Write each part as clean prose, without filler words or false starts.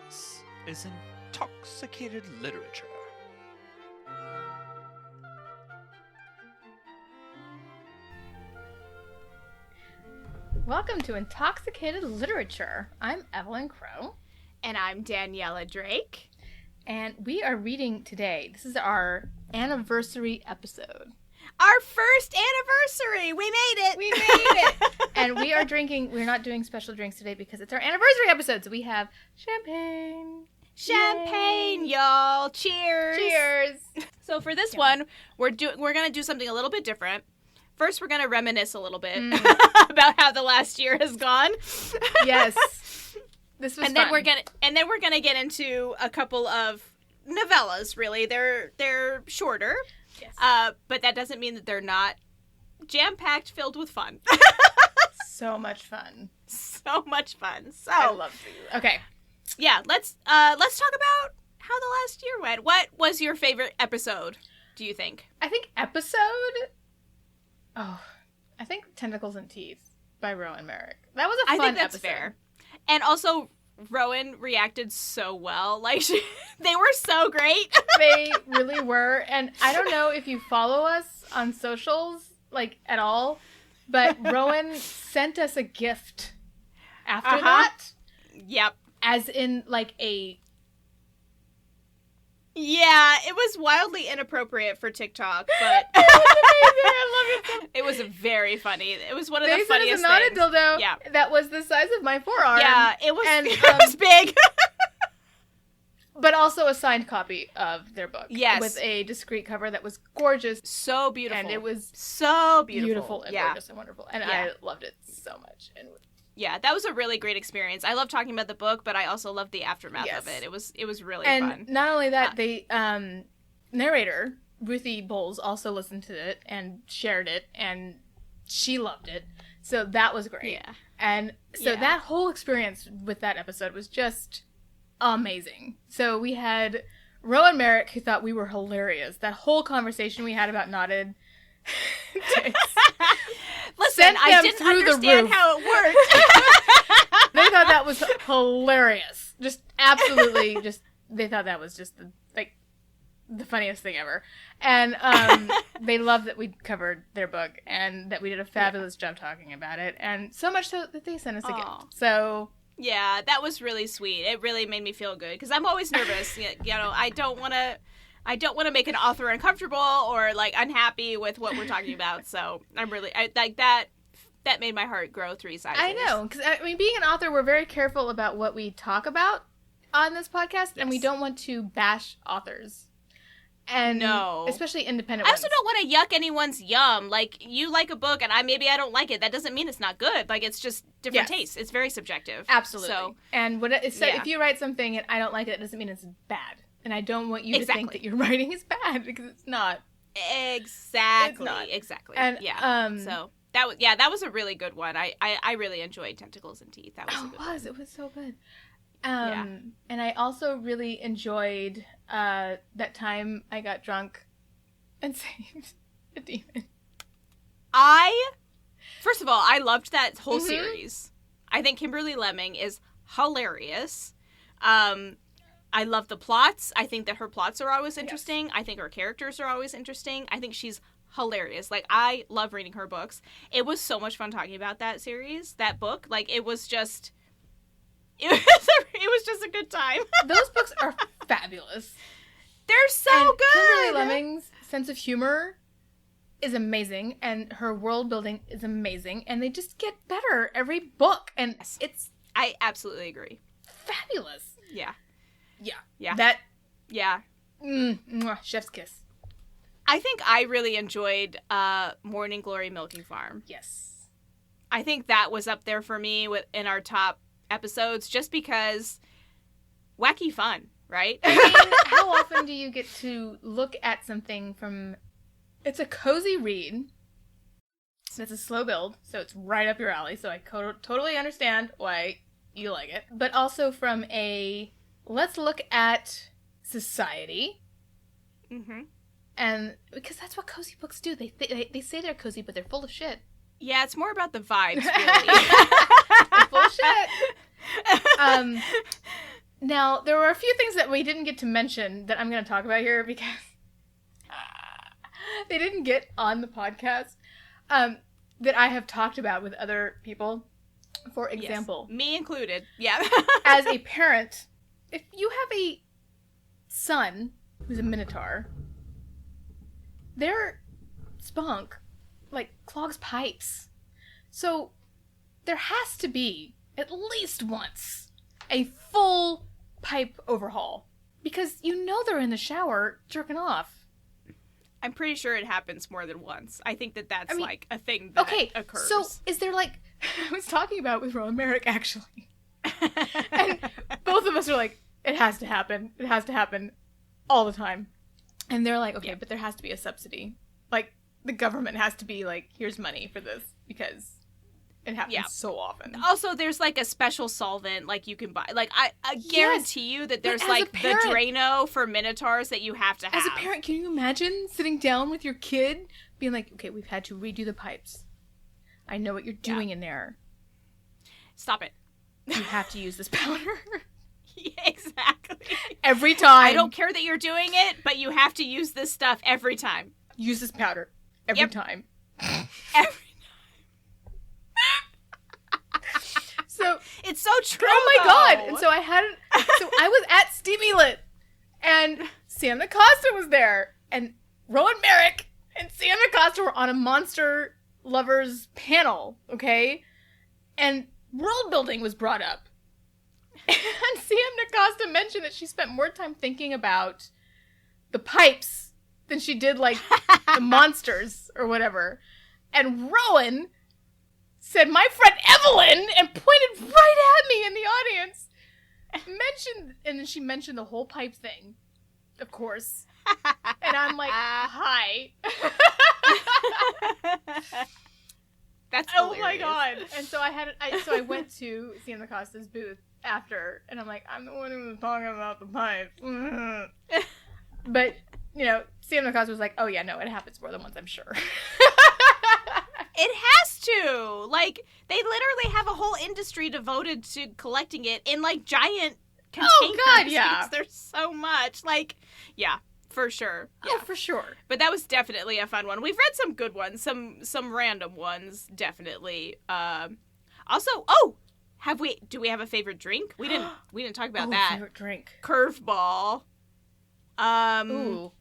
This is Intoxicated Literature. Welcome to Intoxicated Literature. I'm Evelyn Crow. And I'm Daniella Drake. And we are reading today. This is our anniversary episode. Our first anniversary! We made it! We made it! And we are drinking, we're not doing special drinks today because it's our anniversary episode. So we have champagne. Champagne, Yay. y'all! Cheers! Cheers! So for this one, we're gonna do something a little bit different. First, we're gonna reminisce a little bit about how the last year has gone. Yes, this was and fun. then we're gonna get into a couple of novellas. Really, they're shorter, Yes. but that doesn't mean that they're not jam-packed, filled with fun. So much fun. So much fun. So I love these. Okay. yeah, let's talk about how the last year went. What was your favorite episode, do you think? I think I think Tentacles and Teeth by Rowan Merrick. That was a fun I think that's episode. fair. And also, Rowan reacted so well. Like, they were so great. They really were. And I don't know if you follow us on socials, like, at all, but Rowan sent us a gift after that. Yep. As in, like, a... Yeah, it was wildly inappropriate for TikTok, but... It was amazing. I love it so much. It was very funny. It was one of They the sent us funniest a knotted things. dildo Yeah. that was the size of my forearm. Yeah, it was, And, it was big. But also a signed copy of their book. Yes. With a discreet cover that was gorgeous. So beautiful. And it was so beautiful. and yeah. gorgeous and wonderful. And Yeah. I loved it so much. And Yeah, that was a really great experience. I love talking about the book, but I also love the aftermath Yes. of it. It was really and fun. not only that, the narrator, Ruthie Bowles, also listened to it and shared it, and she loved it. So that was great. Yeah. And so Yeah. that whole experience with that episode was just amazing. So we had Rowan Merrick, who thought we were hilarious. That whole conversation we had about knotted tits. Listen, Sent I them didn't through the understand roof. how it worked. They thought that was hilarious. Just absolutely, they thought that was just the funniest thing ever. And they loved that we covered their book and that we did a fabulous job talking about it. And so much so that they sent us a Aw. gift. So Yeah, that was really sweet. It really made me feel good because I'm always nervous. You know, I don't want to make an author uncomfortable or like unhappy with what we're talking about. So I'm really like that. That made my heart grow 3 sizes. I know, because I mean, being an author, we're very careful about what we talk about on this podcast, and we don't want to bash authors. And No. especially independent I ones. also don't want to yuck anyone's yum. Like, you like a book and maybe I don't like it. That doesn't mean it's not good. Like, it's just different Yes. tastes. It's very subjective. Absolutely. So, And Yeah. if you write something and I don't like it, it doesn't mean it's bad. And I don't want you to think Exactly. that your writing is bad, because it's not. exactly. It's not. Exactly. And, yeah. So, that was a really good one. I really enjoyed Tentacles and Teeth. That was a good one. It was so good. Yeah. And I also really enjoyed that time I got drunk and saved a demon. First of all, I loved that whole Mhm. series. I think Kimberly Lemming is hilarious. I love the plots. I think that her plots are always interesting. I think her characters are always interesting. I think she's hilarious. Like, I love reading her books. It was so much fun talking about that series, that book. Like, it was just a good time. Those books are fabulous. They're so And good. Kimberly Lemming's sense of humor is amazing, and her world building is amazing, and they just get better every book, and I absolutely agree. fabulous. Yeah. Yeah. Yeah. That Yeah. mwah, chef's kiss. I think I really enjoyed Morning Glory Milking Farm. Yes. I think that was up there for me in our top episodes just because wacky fun, right? I mean, how often do you get to look at something from... It's a cozy read. It's a slow build, so it's right up your alley, so I totally understand why you like it. But also from a, let's look at society. Mm-hmm. And because that's what cozy books do. They say they're cozy, but they're full of shit. Yeah, it's more about the vibes, really. They're full of shit. Now, Now, there were a few things that we didn't get to mention that I'm going to talk about here because they didn't get on the podcast that I have talked about with other people. For example. Yes, me included. Yeah. As a parent, if you have a son who's a minotaur, their spunk, like, clogs pipes. So there has to be, at least once, a full pipe overhaul. Because you know they're in the shower jerking off. I'm pretty sure it happens more than once. I think that's, like, a thing that occurs. So is there, like... I was talking about it with Rowan Merrick, actually. And both of us are like, it has to happen. It has to happen all the time. And they're like, okay, but there has to be a subsidy. Like, the government has to be like, here's money for this because it happens so often. Also, there's like a special solvent like you can buy. Like, I guarantee you that there's like the Drano for minotaurs that you have to have. As a parent, can you imagine sitting down with your kid being like, okay, we've had to redo the pipes. I know what you're doing in there. Stop it. You have to use this powder. Yeah, exactly. Every time. I don't care that you're doing it, but you have to use this stuff every time. Use this powder. Every time. Every So it's so true. Oh my god. And so I was at Stevie Lit and Sam Acosta was there and Rowan Merrick and Sam Acosta were on a Monster Lovers panel, okay? And world building was brought up. And Sam Acosta mentioned that she spent more time thinking about the pipes than she did, like, the monsters or whatever. And Rowan said, my friend Evelyne, and pointed right at me in the audience. And then she mentioned the whole pipe thing, of course. And I'm like, hi. That's hilarious. Oh my god. And so I went to Sam Acosta's booth after, and I'm like, I'm the one who was talking about the pipes. But, you know, Sam Acosta was like, oh yeah, no, it happens more than once, I'm sure. It has to! Like, they literally have a whole industry devoted to collecting it in, like, giant containers. Oh god, yeah. There's so much. Like, yeah. For sure. Yeah. Oh, for sure. But that was definitely a fun one. We've read some good ones, some random ones, definitely. Also, do we have a favorite drink? We didn't talk about that. Favorite drink. Curveball. Ooh.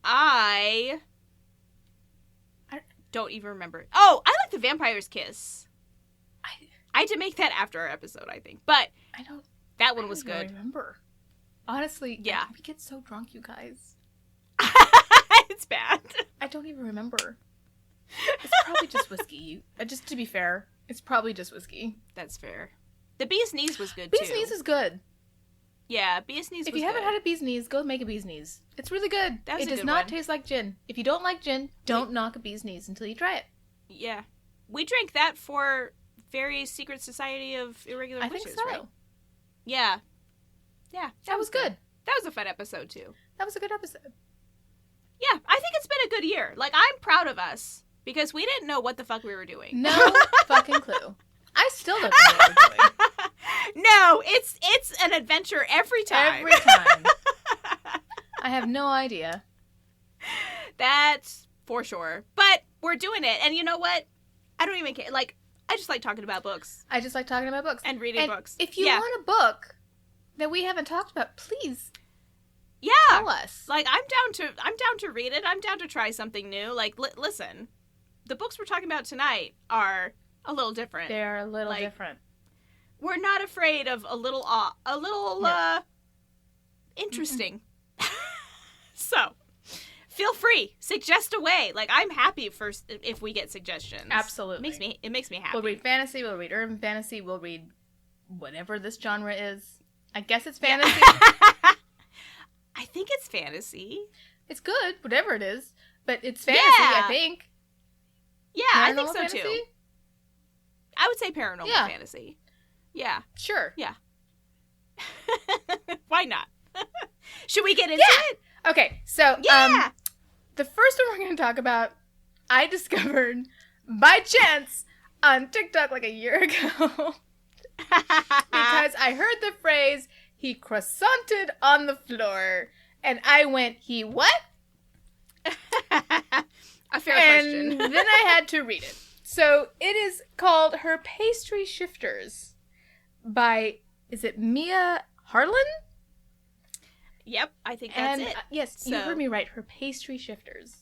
I don't even remember. Oh, I like the Vampire's Kiss. I had to make that after our episode, I think. But that one was good. I don't remember. Honestly, yeah. We get so drunk, you guys. It's bad. I don't even remember. It's probably just whiskey. Just to be fair, it's probably just whiskey. That's fair. The Bee's Knees was good, Bee's Knees is good. Yeah, Bee's Knees was good. If you haven't had a Bee's Knees, go make a Bee's Knees. It's really good. It does not taste like gin. If you don't like gin, don't knock a Bee's Knees until you try it. Yeah. We drank that for Very Secret Society of Irregular Witches, I think so. right? Yeah. Yeah. That was good. That was a fun episode, too. That was a good episode. Yeah, I think it's been a good year. Like, I'm proud of us. Because we didn't know what the fuck we were doing. No fucking clue. I still don't know what we're doing. No, it's an adventure every time. Every time. I have no idea. That's for sure. But we're doing it. And you know what? I don't even care. Like, I just like talking about books. I just like talking about books. And reading books. If you want a book that we haven't talked about, please tell us. Like, I'm down to read it. I'm down to try something new. Like, listen, the books we're talking about tonight are a little different. They are a little different. We're not afraid of a little interesting. So, feel free. Suggest away. Like, I'm happy if we get suggestions. Absolutely. It makes me happy. We'll read fantasy, we'll read urban fantasy, we'll read whatever this genre is. I guess it's fantasy. Yeah. I think it's fantasy. It's good, whatever it is. But it's fantasy, I think. Yeah, paranormal I think so fantasy? too. I would say paranormal fantasy. Yeah. Sure. Yeah. Why not? Should we get into it? Okay, so the first one we're going to talk about, I discovered by chance on TikTok like a year ago. Because I heard the phrase, he croissanted on the floor. And I went, he what? A fair question. And then I had to read it. So it is called Her Pastry Shifters by, is it Mia Harlan? Yep, I think that's it. Yes, you heard me right. Her Pastry Shifters.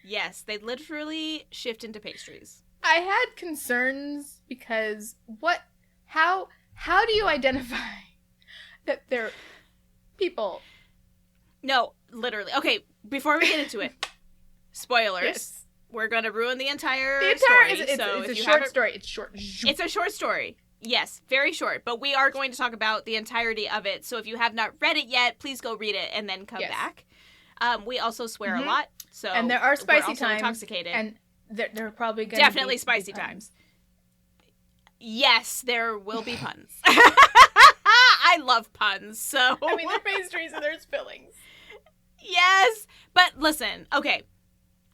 Yes, they literally shift into pastries. I had concerns because how do you identify that they're people? No, literally. Okay, before we get into it, spoilers. Yes. We're going to ruin the entire story. It's a short story. It's short. It's a short story. Yes, very short. But we are going to talk about the entirety of it. So if you have not read it yet, please go read it and then come back. We also swear a lot. So and there are spicy we're also times. Intoxicated. And there are probably going to be definitely spicy times. Yes, there will be puns. I love puns. So I mean, they're pastries and there's fillings. Yes, but listen. Okay.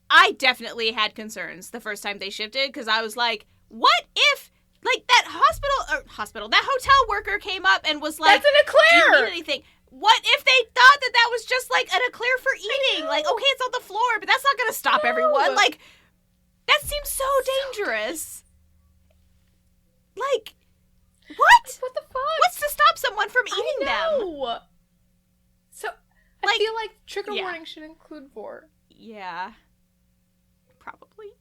I definitely had concerns the first time they shifted because I was like, what if, like, that that hotel worker came up and was like, that's an eclair! Do you need anything? What if they thought that was just, like, an eclair for eating? Like, okay, it's on the floor, but that's not going to stop everyone. Like, that seems so dangerous. Like, what? What the fuck? What's to stop someone from eating them? So, I feel like trigger warning should include 4. Yeah. Probably.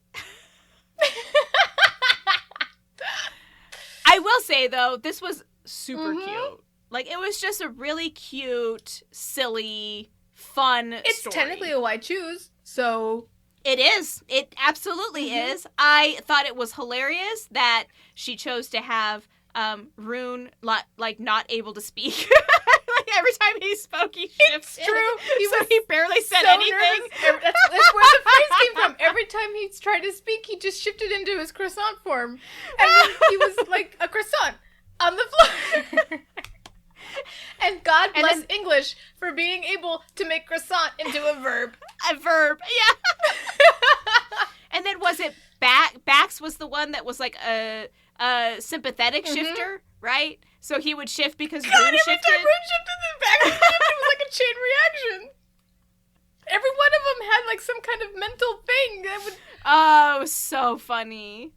I will say, though, this was super cute. Like, it was just a really cute, silly, fun story. It's technically a why choose, so... It is. It absolutely is. I thought it was hilarious that she chose to have Rune, like, not able to speak. Every time he spoke, he shifted. It's true. He barely said anything. That's where the phrase came from. Every time he tried to speak, he just shifted into his croissant form. And he was like a croissant on the floor. And God bless English for being able to make croissant into a verb. A verb, yeah. And then was it Bax was the one that was like a sympathetic shifter, right? So he would shift because Rune shifted. Every time Rune shifted, then Bax would shift. It was like a chain reaction. Every one of them had like some kind of mental thing that would... Oh, it was so funny.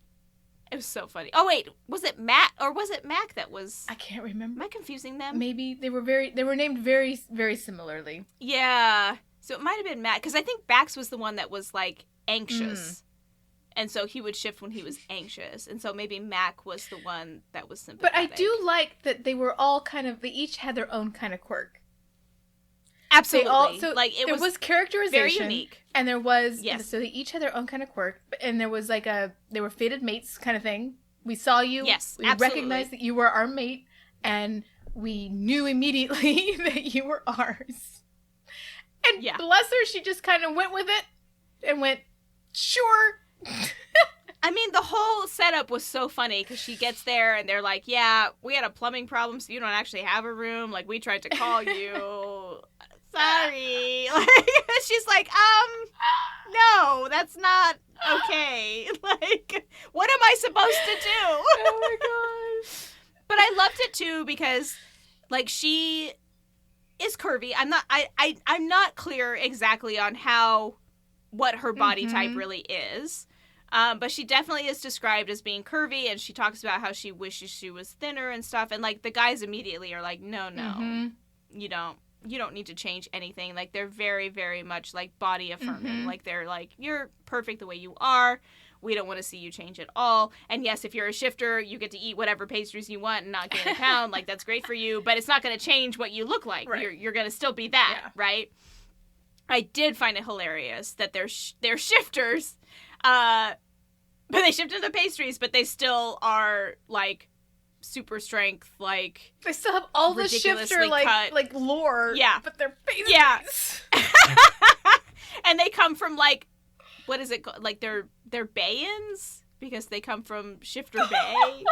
It was so funny. Oh wait, was it Matt or was it Mac that was? I can't remember. Am I confusing them? Maybe they were named very, very similarly. Yeah. So it might have been Matt because I think Bax was the one that was like anxious. And so he would shift when he was anxious. And so maybe Mac was the one that was sympathetic. But I do like that they were all they each had their own kind of quirk. Absolutely. There was characterization. Very unique. And there was, yes. So they each had their own kind of quirk. And there was they were fated mates kind of thing. We saw you. Yes, we absolutely. recognized that you were our mate. And we knew immediately that you were ours. And bless her, she just kind of went with it. And went, sure. I mean, the whole setup was so funny because she gets there and they're like, yeah, we had a plumbing problem, so you don't actually have a room. Like, we tried to call you. Sorry. Like, she's like, no, that's not okay. Like, what am I supposed to do? Oh my gosh. But I loved it too because, like, she is curvy. I'm not clear exactly on what her body type really is. But she definitely is described as being curvy, and she talks about how she wishes she was thinner and stuff. And like the guys immediately are like, no, you don't need to change anything. Like they're very, very much like body affirming. Like they're like, you're perfect the way you are. We don't want to see you change at all. And yes, if you're a shifter, you get to eat whatever pastries you want and not gain a pound. Like that's great for you, but it's not going to change what you look like. Right. You're going to still be that, right? I did find it hilarious that they're shifters. But they shift into pastries, but they still are like super strength, like they still have all the shifter like lore. Yeah, but they're pastries. Yeah, and they come from like what is it called? Like they're Bayans because they come from Shifter Bay.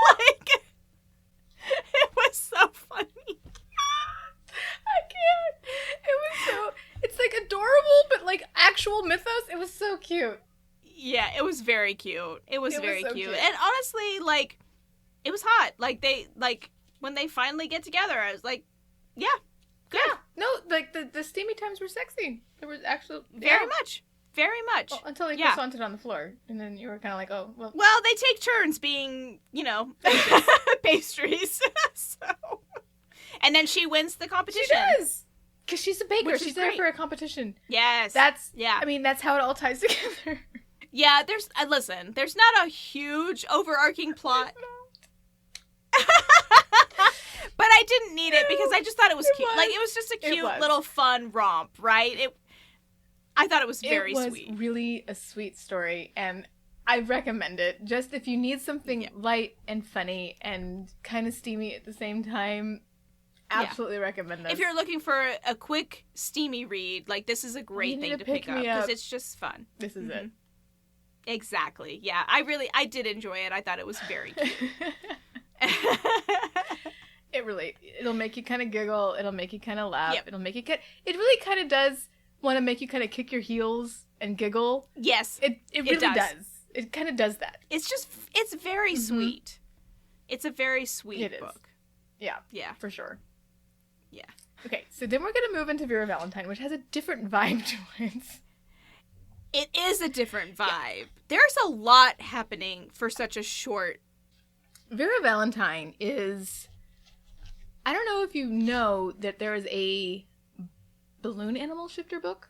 Like it was so funny. I can't. It's like adorable, but like actual mythos. It was so cute. Yeah, it was very cute. It was very cute. And honestly, like, it was hot. Like, when they finally get together, I was like, yeah, good. Yeah. No, like the steamy times were sexy. There was actually Very much. Very much. Well, until they Yeah. croissanted on the floor, and then you were kind of like, oh, well. Well, they take turns being, pastries. So, and then she wins the competition. She does! Because she's a baker. Which is She's there great. for a competition. Yes. I mean, that's how it all ties together. Yeah, there's not a huge overarching plot. But I didn't need it because I just thought it was cute. Like, it was just a cute little fun romp, right? I thought it was very sweet. It was really a sweet story, and I recommend it. Just if you need something light and funny and kind of steamy at the same time, absolutely recommend this. If you're looking for a quick, steamy read, like, this is a great thing to pick up because it's just fun. This is it. Exactly. Yeah, I did enjoy it. I thought it was very cute. It'll make you kind of giggle. It'll make you kind of laugh. Yep. It'll make you it really kind of does want to make you kind of kick your heels and giggle. Yes. It really does. It kind of does that. It's very sweet. It's a very sweet book. Yeah. Yeah. For sure. Yeah. Okay, so then we're going to move into Vera Valentine, which has a different vibe to it. It is a different vibe. Yeah. There's a lot happening for such a short... Vera Valentine is... I don't know if you know that there is a balloon animal shifter book.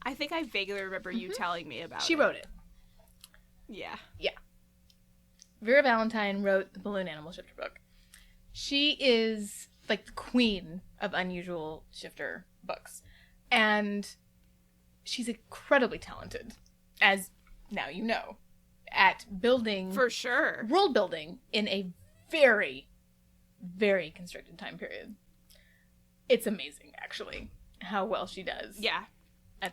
I think I vaguely remember you telling me about it. She wrote it. Yeah. Yeah. Vera Valentine wrote the balloon animal shifter book. She is like the queen of unusual shifter books. And she's incredibly talented, as now you know, at building... For sure. World building in a very, very constricted time period. It's amazing, actually, how well she does. Yeah.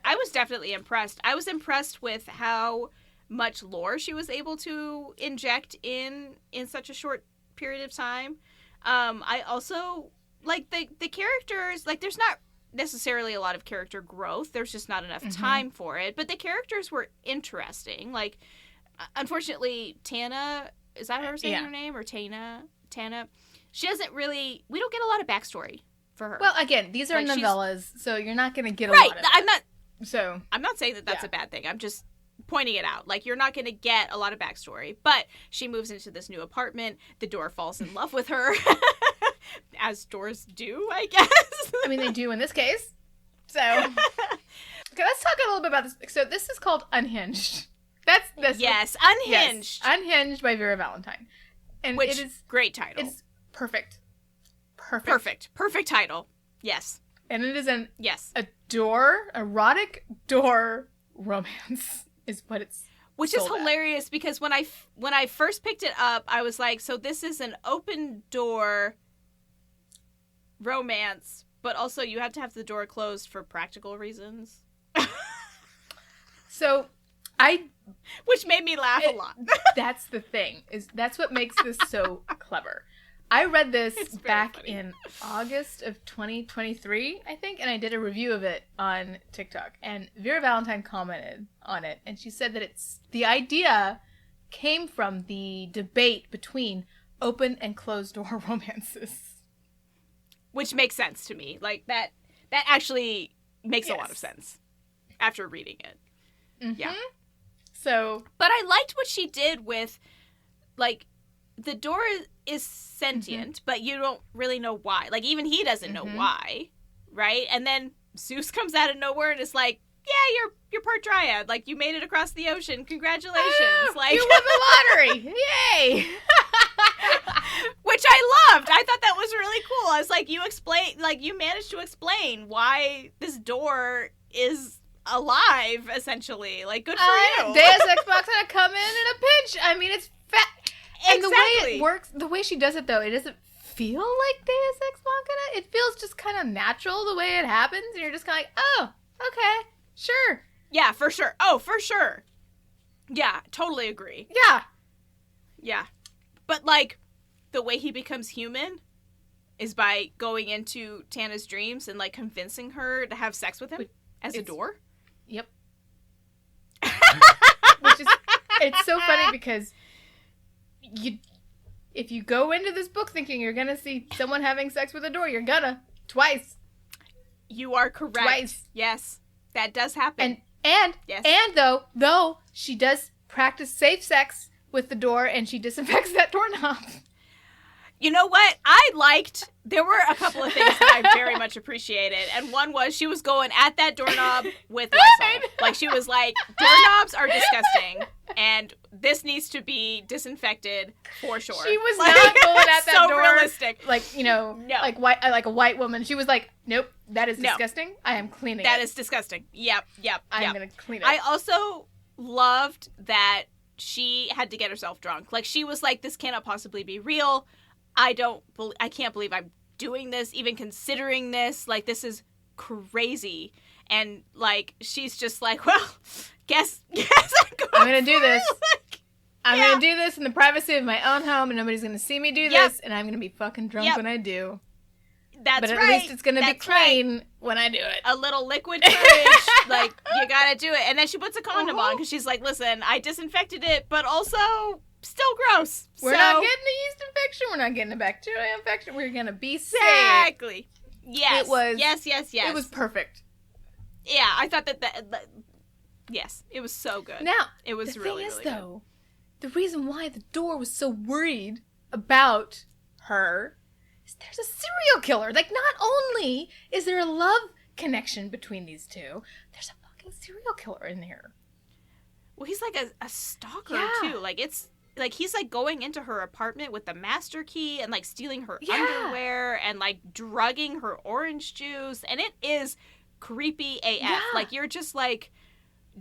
I was definitely impressed. I was impressed with how much lore she was able to inject in such a short period of time. I also, like, the characters, like, there's not necessarily a lot of character growth. There's just not enough time for it. But the characters were interesting. Like, unfortunately, Tana, is that how we're saying her name? Or Tana? She doesn't really, we don't get a lot of backstory for her. Well, again, these are novellas, so you're not going to get a lot of it. I'm not saying that that's a bad thing. I'm just pointing it out. Like, you're not going to get a lot of backstory. But she moves into this new apartment. The door falls in love with her. As doors do, I guess. I mean, they do in this case. So, okay, let's talk a little bit about this. So, this is called Unhinged. That's this. Yes, Unhinged. Yes, Unhinged by Vera Valentine. And which it is great title. It's perfect. Perfect title. Yes. And it is erotic door romance is what it's which is hilarious at. Because when I first picked it up, I was like, so this is an open door romance, but also you have to have the door closed for practical reasons. So which made me laugh a lot. That's the thing. That's what makes this so clever. I read this back in August of 2023, I think, and I did a review of it on TikTok. And Vera Valentine commented on it, and she said that the idea came from the debate between open and closed door romances. Which makes sense to me. Like, that actually makes a lot of sense after reading it. Mm-hmm. Yeah. So, but I liked what she did with, like, the door is sentient, but you don't really know why. Like, even he doesn't know why, right? And then Zeus comes out of nowhere and is like, yeah, you're part dryad. Like, you made it across the ocean. Congratulations. Like, you won the lottery. Yay. Which I loved. I thought that was really cool. I was like, you managed to explain why this door is alive, essentially. Like, good for you. Deus Ex Machina come in a pinch. I mean, it's fat. And exactly. The way it works, the way she does it, though, it doesn't feel like Deus Ex Machina. It feels just kind of natural the way it happens, and you're just kind of like, oh, okay, sure. Yeah, for sure. Oh, for sure. Yeah, totally agree. Yeah. Yeah. But, like, the way he becomes human is by going into Tana's dreams and, like, convincing her to have sex with him as a door. Yep. It's so funny because if you go into this book thinking you're gonna see someone having sex with a door, you're gonna. Twice. You are correct. Twice. Yes. That does happen. And Yes. though she does practice safe sex with the door and she disinfects that doorknob. You know what? There were a couple of things that I very much appreciated. And one was she was going at that doorknob with Lysol. Like, she was like, doorknobs are disgusting. And this needs to be disinfected for sure. She was not going at that door. So realistic. Like, No. like a white woman. She was like, nope, that is disgusting. I am cleaning it. That is disgusting. Yep. I'm going to clean it. I also loved that she had to get herself drunk. Like, she was like, this cannot possibly be real. I can't believe I'm doing this, even considering this. Like, this is crazy. And, like, she's just like, well, guess I'm going to do this. I'm going to do this in the privacy of my own home, and nobody's going to see me do this, and I'm going to be fucking drunk when I do. That's but at right. least it's going to be clean when I do it. A little liquid courage. Like, you got to do it. And then she puts a condom on because she's like, listen, I disinfected it, but also still gross. We're not getting a yeast infection. We're not getting a bacteria infection. We're going to be safe. Exactly. Yes. It was. Yes. It was perfect. Yeah, I thought that yes, it was so good. Now, it was the really, thing is, really though, the reason why the door was so worried about her is there's a serial killer. Like, not only is there a love connection between these two, there's a fucking serial killer in here. Well, he's like a stalker, Yeah. too. Like, it's like he's like going into her apartment with the master key and like stealing her underwear and like drugging her orange juice. And it is creepy AF. Yeah. Like, you're just like,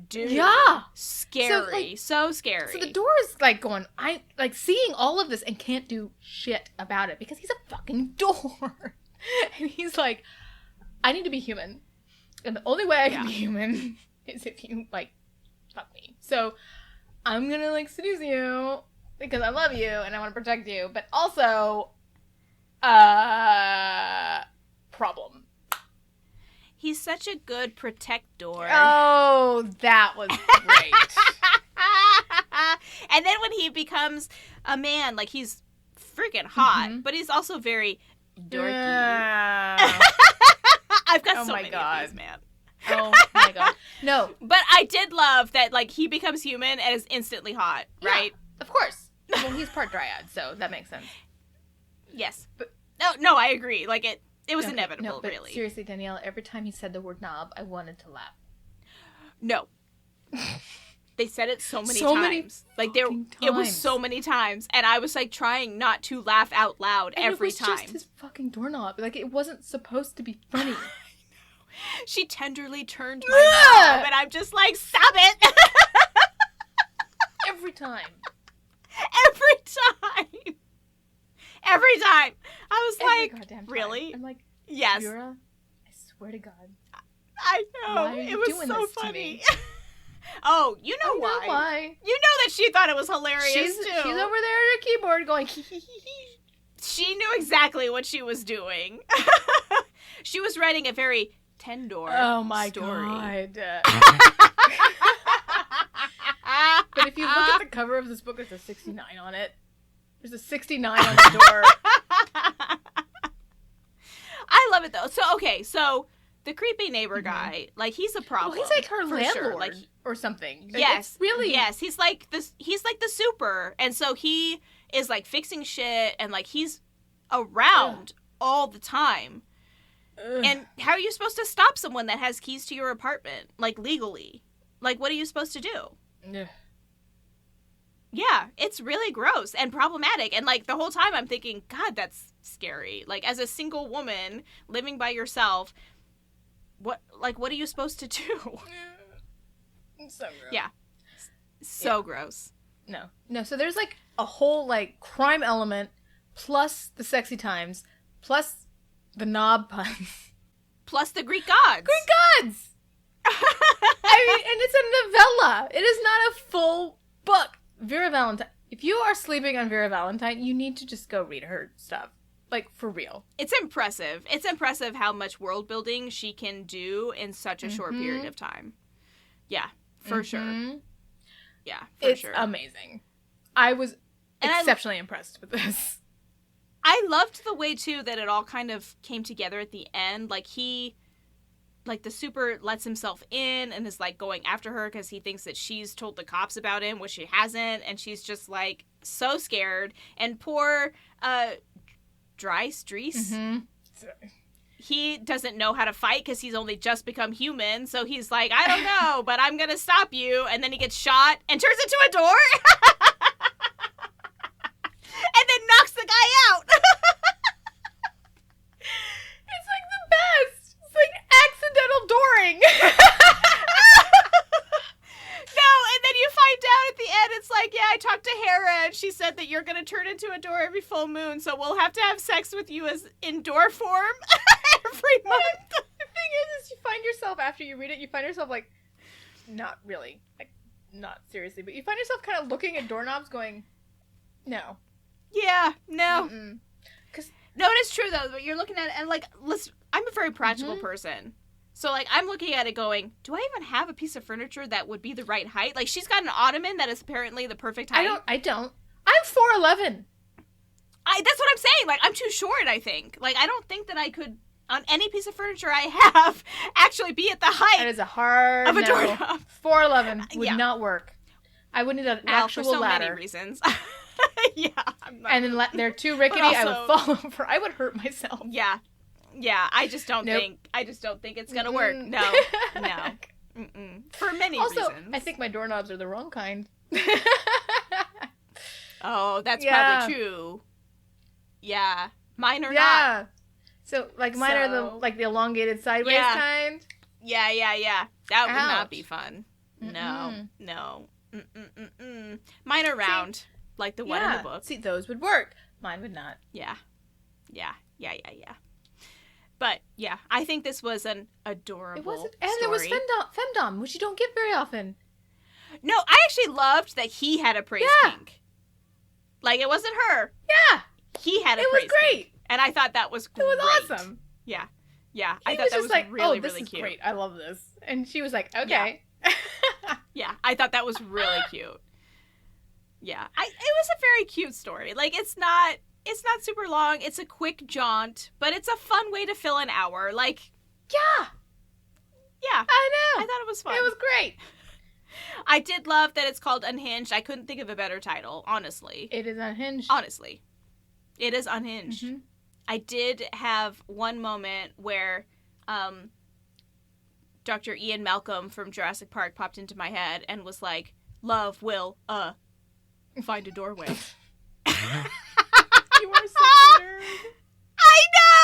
dude. Yeah. Scary. So scary. So the door is like going, I like seeing all of this and can't do shit about it because he's a fucking door. And he's like, I need to be human. And the only way I can be human is if you like fuck me. So I'm gonna like seduce you because I love you and I want to protect you, but also problem. He's such a good protector. Oh, that was great. And then when he becomes a man, like, he's freaking hot, but he's also very dorky. I've got so many of these, man. Oh my god. No. But I did love that, like, he becomes human and is instantly hot, right? Of course. Well, he's part dryad, so that makes sense. Yes. But no, I agree. Like, it was inevitable, no, but really. Seriously, Danielle, every time he said the word knob, I wanted to laugh. No. They said it so many times. Like, it was so many times. And I was, like, trying not to laugh out loud every time. It was just his fucking doorknob. Like, it wasn't supposed to be funny. She tenderly turned my knob, and I'm just like, stop it! Every time. Every time. I was Every like, goddamn time. really? I'm like, yes. Vera, I swear to God. I know. Why are you it was doing so this funny. to me? Oh, you know I why. know why. You know that she thought it was hilarious, She's too. over there at her keyboard going, She knew exactly what she was doing. She was writing a very tender oh my story. God. But if you look at the cover of this book, there's a 69 on it. There's a 69 on the door. I love it, though. So the creepy neighbor guy, like, he's a problem. Well, he's like her landlord sure. Like, or something. Yes, it's really. Yes, he's like this. He's like the super, and so he is like fixing shit, and like he's around all the time. Ugh. And how are you supposed to stop someone that has keys to your apartment, like, legally? Like, what are you supposed to do? Ugh. Yeah, it's really gross and problematic. And, like, the whole time I'm thinking, God, that's scary. Like, as a single woman living by yourself, what are you supposed to do? It's so gross. Yeah. So gross. No. So there's, like, a whole, like, crime element, plus the sexy times, plus the knob puns. Plus the Greek gods. Greek gods! I mean, and it's a novella. It is not a full book. Vera Valentine. If you are sleeping on Vera Valentine, you need to just go read her stuff. Like, for real. It's impressive. It's impressive how much world building she can do in such a short period of time. Yeah, for sure. Yeah, for sure. It's amazing. I was And exceptionally impressed with this. I loved the way, too, that it all kind of came together at the end. Like, the super lets himself in and is, like, going after her because he thinks that she's told the cops about him, which she hasn't. And she's just, like, so scared. And poor, Dry Streese, he doesn't know how to fight because he's only just become human. So he's like, I don't know, but I'm going to stop you. And then he gets shot and turns into a door. And then knocks the guy out. It's like the best. It's like accidental dooring. No, and then you find out at the end, it's like, yeah, I talked to Hera, and she said that you're going to turn into a door every full moon, so we'll have to have sex with you as in door form every month. The thing is you find yourself, after you read it, you find yourself, like, not really, like, not seriously, but you find yourself kind of looking at doorknobs going, no. Yeah, no. No, it is true, though. But you're looking at it, and, like, listen, I'm a very practical person. So, like, I'm looking at it going, do I even have a piece of furniture that would be the right height? Like, she's got an ottoman that is apparently the perfect height. I don't. I'm 4'11". That's what I'm saying. Like, I'm too short, I think. Like, I don't think that I could, on any piece of furniture I have, actually be at the height That is a hard of a no. doorknob. 4'11" would not work. I would need an actual for so ladder. many reasons. Yeah. And then they're too rickety, I would fall over. I would hurt myself. Yeah. Yeah, I just don't think it's gonna work. No. For many reasons. I think my doorknobs are the wrong kind. Oh, that's probably true. Yeah. Mine are not. So, like, mine are the elongated sideways kind. Yeah. That would not be fun. No. Mine are round, like the one in the book. See, those would work. Mine would not. Yeah. But, yeah, I think this was an adorable story. And there was femdom, which you don't get very often. No, I actually loved that he had a praise kink. Like, it wasn't her. Yeah. He had a praise kink. It was great. And I thought that was great. It was awesome. Yeah. I thought that was like, really, really cute. Great. I love this. And she was like, okay. Yeah, I thought that was really cute. Yeah. It was a very cute story. Like, it's not super long. It's a quick jaunt, but it's a fun way to fill an hour. Like, yeah, I know. I thought it was fun. It was great. I did love that it's called Unhinged. I couldn't think of a better title, honestly. It is Unhinged. Honestly. It is Unhinged. Mm-hmm. I did have one moment where Dr. Ian Malcolm from Jurassic Park popped into my head and was like, love will, find a doorway. You are such a nerd. I know!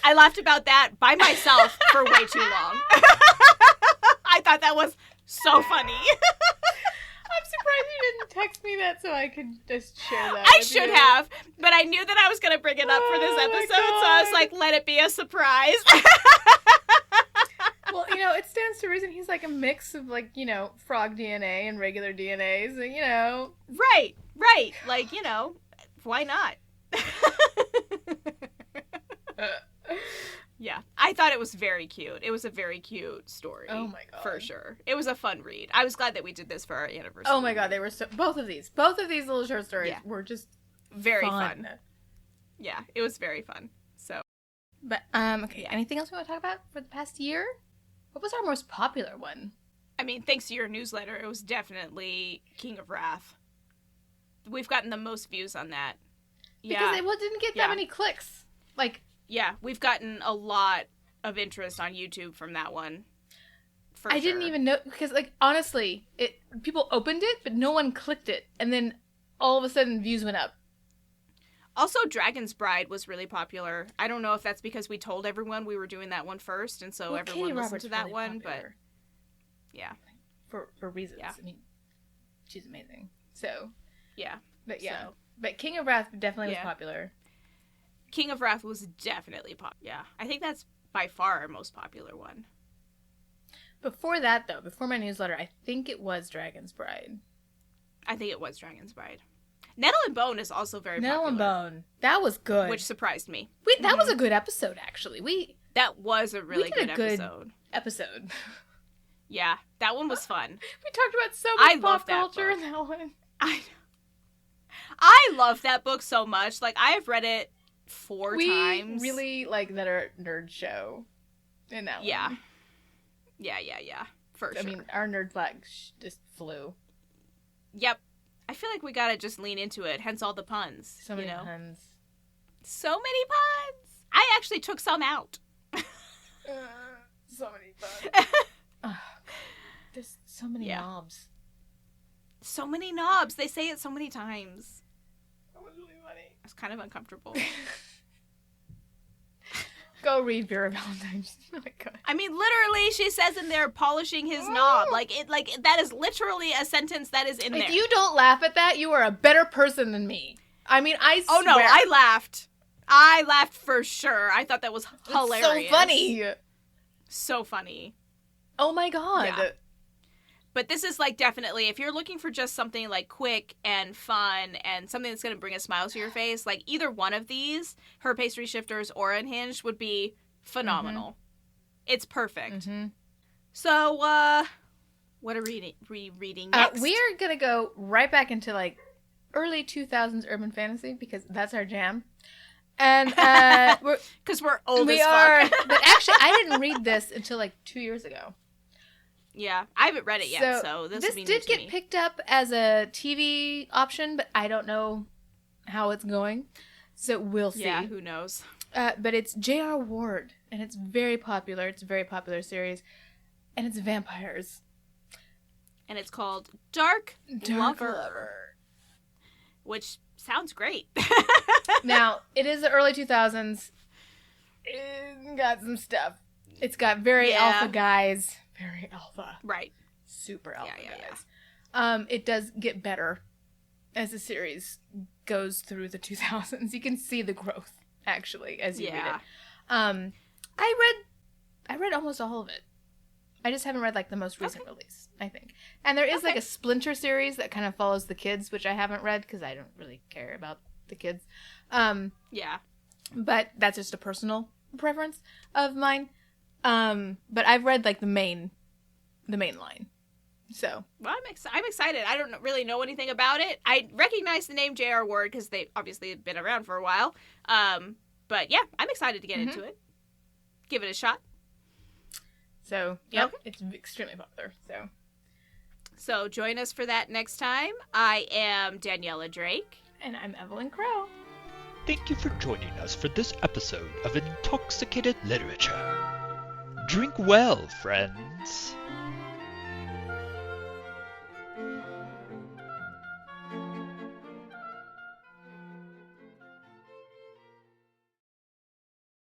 I laughed about that by myself for way too long. I thought that was so funny. I'm surprised you didn't text me that so I could just share that. I should have, but I knew that I was going to bring it up for this episode, so I was like, let it be a surprise. Well, it stands to reason he's like a mix of, like, frog DNA and regular DNA, so, Right. Like, why not? Yeah, I thought it was very cute. It was a very cute story. Oh my god. For sure. It was a fun read. I was glad that we did this for our anniversary. Oh my god, they were both of these little short stories were just very fun. Yeah, it was very fun. So, but okay, anything else we want to talk about for the past year? What was our most popular one? I mean, thanks to your newsletter, it was definitely King of Wrath. We've gotten the most views on that. Because it didn't get that many clicks. Like, yeah, we've gotten a lot of interest on YouTube from that one. I didn't even know, because, like, honestly, people opened it, but no one clicked it, and then all of a sudden views went up. Also, Dragon's Bride was really popular. I don't know if that's because we told everyone we were doing that one first, and so everyone listened to that really one, popular. But yeah. For reasons. Yeah. I mean, she's amazing. So. Yeah. But yeah. So. But King of Wrath definitely was popular. King of Wrath was definitely popular. Yeah. I think that's by far our most popular one. Before that, though, before my newsletter, I think it was Dragon's Bride. I think it was Dragon's Bride. Nettle and Bone is also very popular. Nettle and Bone. That was good. Which surprised me. That was a good episode, actually. That was a really good episode. Yeah, that one was fun. We talked about so much I love pop that culture in book. that one. I love that book so much. Like, I have read it 4 times. We really like that our nerd show in that Yeah. one. Yeah. For sure. I mean, our nerd flag just flew. Yep. I feel like we gotta just lean into it, hence all the puns. So many you know? puns. So many puns! I actually took some out. So many puns. Oh, there's so many knobs. So many knobs. They say it so many times. That was really funny. It's kind of uncomfortable. Go read Vera Valentine's. Oh my god. I mean, literally, she says in there, polishing his knob. Like that is literally a sentence that is in there. If you don't laugh at that, you are a better person than me. I mean, I swear. Oh no, I laughed. I laughed for sure. I thought that was hilarious. It's so funny. So funny. Oh my god. Yeah. But this is like definitely, if you're looking for just something like quick and fun and something that's going to bring a smile to your face, like either one of these, her Pastry Shifters or Unhinged, would be phenomenal. Mm-hmm. It's perfect. Mm-hmm. So, what are we reading next? We are going to go right back into like early 2000s urban fantasy because that's our jam. And because we're old as fuck. But actually, I didn't read this until like 2 years ago. Yeah, I haven't read it yet, so this did get picked up as a TV option, but I don't know how it's going, so we'll see. Yeah, who knows? But it's J.R. Ward, and it's very popular. It's a very popular series, and it's vampires. And it's called Dark Lover. Which sounds great. Now, it is the early 2000s. It's got some stuff. It's got very alpha guys. Very alpha. Right. Super alpha guys. It does get better as the series goes through the 2000s. You can see the growth, actually, as you read it. I read almost all of it. I just haven't read, like, the most recent release, I think. And there is, like, a Splinter series that kind of follows the kids, which I haven't read because I don't really care about the kids. But that's just a personal preference of mine. But I've read like the main line. So, well, I'm excited. I don't really know anything about it. I recognize the name J.R. Ward because they obviously have been around for a while. But yeah, I'm excited to get into it. Give it a shot. So, yeah, it's extremely popular. So join us for that next time. I am Daniella Drake. And I'm Evelyn Crow. Thank you for joining us for this episode of Intoxicated Literature. Drink well, friends.